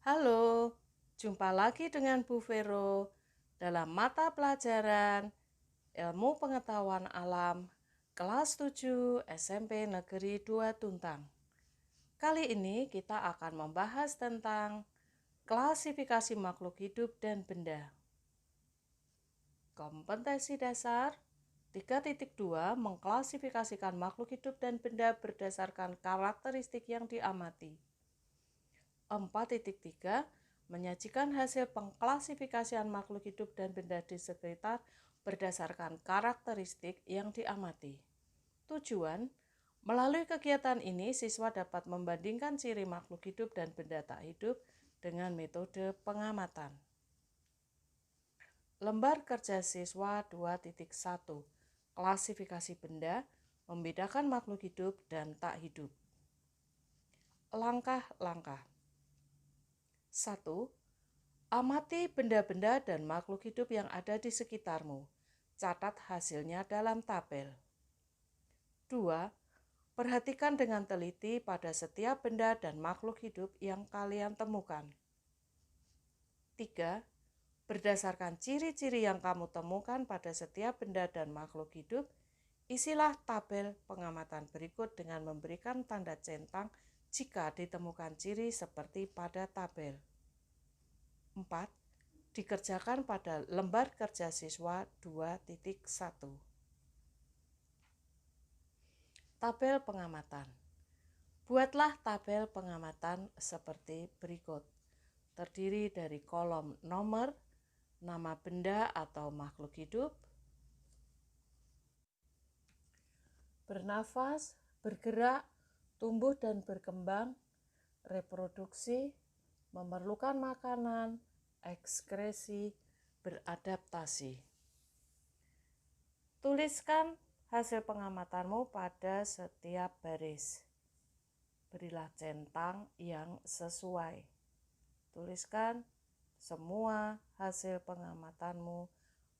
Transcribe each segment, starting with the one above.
Halo, jumpa lagi dengan Bu Vero dalam mata pelajaran Ilmu Pengetahuan Alam kelas 7 SMP Negeri 2 Tuntang. Kali ini kita akan membahas tentang klasifikasi makhluk hidup dan benda. Kompetensi dasar 3.2 mengklasifikasikan makhluk hidup dan benda berdasarkan karakteristik yang diamati. 4.3 menyajikan hasil pengklasifikasian makhluk hidup dan benda di sekitar berdasarkan karakteristik yang diamati. Tujuan, melalui kegiatan ini siswa dapat membandingkan ciri makhluk hidup dan benda tak hidup dengan metode pengamatan. Lembar kerja siswa 2.1 klasifikasi benda, membedakan makhluk hidup dan tak hidup. Langkah-langkah 1. Amati benda-benda dan makhluk hidup yang ada di sekitarmu. Catat hasilnya dalam tabel. 2. Perhatikan dengan teliti pada setiap benda dan makhluk hidup yang kalian temukan. 3. Berdasarkan ciri-ciri yang kamu temukan pada setiap benda dan makhluk hidup, isilah tabel pengamatan berikut dengan memberikan tanda centang jika ditemukan ciri seperti pada tabel. 4. Dikerjakan pada lembar kerja siswa 2.1. Tabel pengamatan. Buatlah tabel pengamatan seperti berikut. Terdiri dari kolom nomor, nama benda atau makhluk hidup, bernafas, bergerak, tumbuh dan berkembang, reproduksi, memerlukan makanan, ekskresi, beradaptasi. Tuliskan hasil pengamatanmu pada setiap baris. Berilah centang yang sesuai. Tuliskan semua hasil pengamatanmu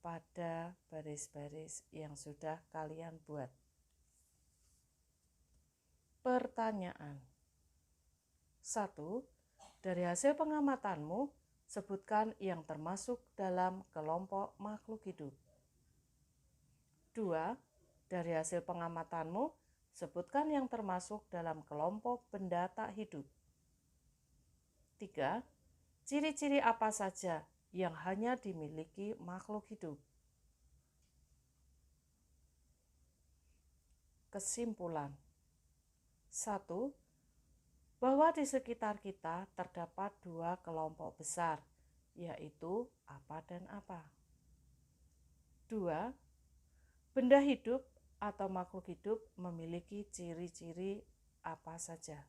pada baris-baris yang sudah kalian buat. Pertanyaan 1. Dari hasil pengamatanmu, sebutkan yang termasuk dalam kelompok makhluk hidup. 2. Dari hasil pengamatanmu, sebutkan yang termasuk dalam kelompok benda tak hidup. 3. Ciri-ciri apa saja yang hanya dimiliki makhluk hidup? Kesimpulan 1. Bahwa di sekitar kita terdapat dua kelompok besar, yaitu apa dan apa. 2. Benda hidup atau makhluk hidup memiliki ciri-ciri apa saja.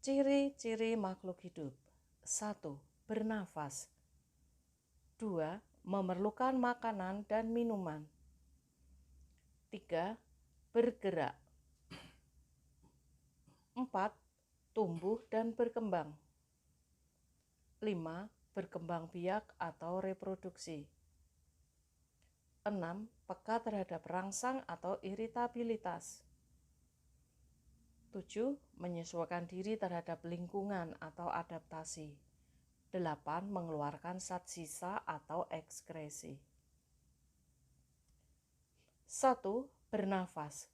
Ciri-ciri makhluk hidup. 1. Bernafas. 2. Memerlukan makanan dan minuman. 3. Bergerak. 4. Tumbuh dan berkembang. 5. Berkembang biak atau reproduksi. 6. Peka terhadap rangsang atau iritabilitas. 7. Menyesuaikan diri terhadap lingkungan atau adaptasi. 8. Mengeluarkan zat sisa atau ekskresi. 1. Bernafas.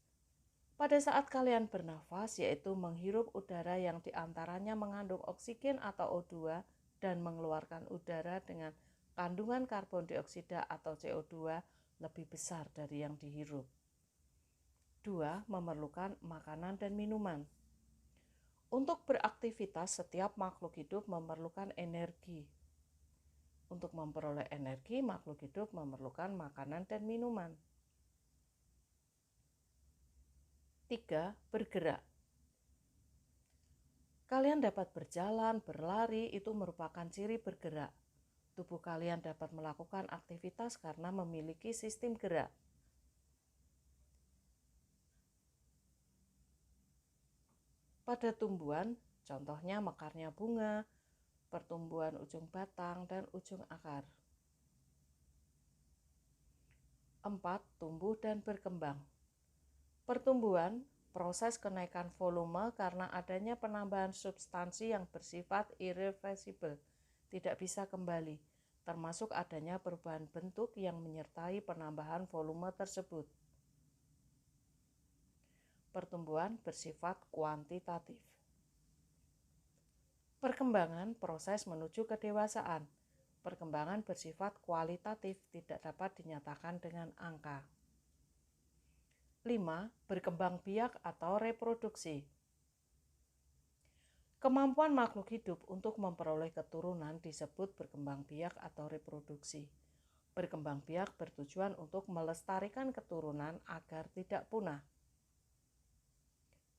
Pada saat kalian bernafas, yaitu menghirup udara yang diantaranya mengandung oksigen atau O2 dan mengeluarkan udara dengan kandungan karbon dioksida atau CO2 lebih besar dari yang dihirup. 2. Memerlukan makanan dan minuman. Untuk beraktivitas, setiap makhluk hidup memerlukan energi. Untuk memperoleh energi, makhluk hidup memerlukan makanan dan minuman. 3. Bergerak. Kalian dapat berjalan, berlari, itu merupakan ciri bergerak. Tubuh kalian dapat melakukan aktivitas karena memiliki sistem gerak. Pada tumbuhan, contohnya mekarnya bunga, pertumbuhan ujung batang, dan ujung akar. 4. Tumbuh dan berkembang. Pertumbuhan Proses kenaikan volume karena adanya penambahan substansi yang bersifat irreversibel, tidak bisa kembali, termasuk adanya perubahan bentuk yang menyertai penambahan volume tersebut. Pertumbuhan bersifat kuantitatif. Perkembangan proses menuju kedewasaan. Perkembangan bersifat kualitatif, tidak dapat dinyatakan dengan angka. 5. Berkembang biak atau reproduksi. Kemampuan makhluk hidup untuk memperoleh keturunan disebut berkembang biak atau reproduksi. Berkembang biak bertujuan untuk melestarikan keturunan agar tidak punah.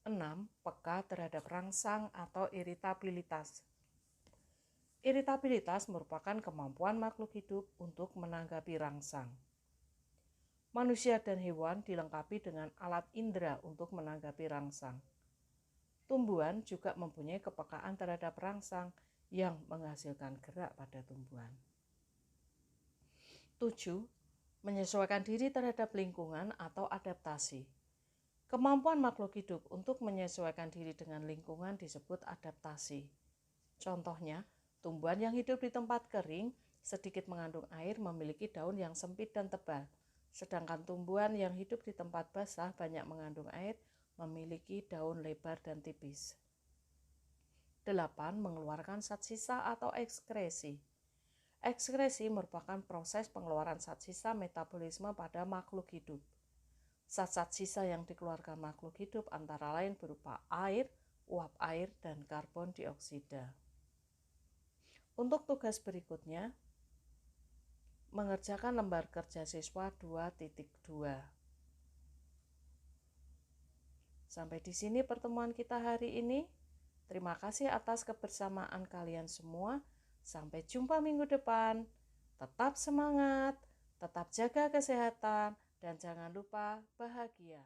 6. Peka terhadap rangsang atau iritabilitas. Iritabilitas merupakan kemampuan makhluk hidup untuk menanggapi rangsang. Manusia dan hewan dilengkapi dengan alat indera untuk menanggapi rangsang. Tumbuhan juga mempunyai kepekaan terhadap rangsang yang menghasilkan gerak pada tumbuhan. 7. Menyesuaikan diri terhadap lingkungan atau adaptasi. Kemampuan makhluk hidup untuk menyesuaikan diri dengan lingkungan disebut adaptasi. Contohnya, tumbuhan yang hidup di tempat kering sedikit mengandung air memiliki daun yang sempit dan tebal. Sedangkan tumbuhan yang hidup di tempat basah banyak mengandung air memiliki daun lebar dan tipis. 8. Mengeluarkan zat sisa atau ekskresi. Ekskresi merupakan proses pengeluaran zat sisa metabolisme pada makhluk hidup. Zat-zat sisa yang dikeluarkan makhluk hidup antara lain berupa air, uap air, dan karbon dioksida. Untuk tugas berikutnya, mengerjakan lembar kerja siswa 2.2. Sampai di sini pertemuan kita hari ini. Terima kasih atas kebersamaan kalian semua. Sampai jumpa minggu depan. Tetap semangat, tetap jaga kesehatan, dan jangan lupa bahagia.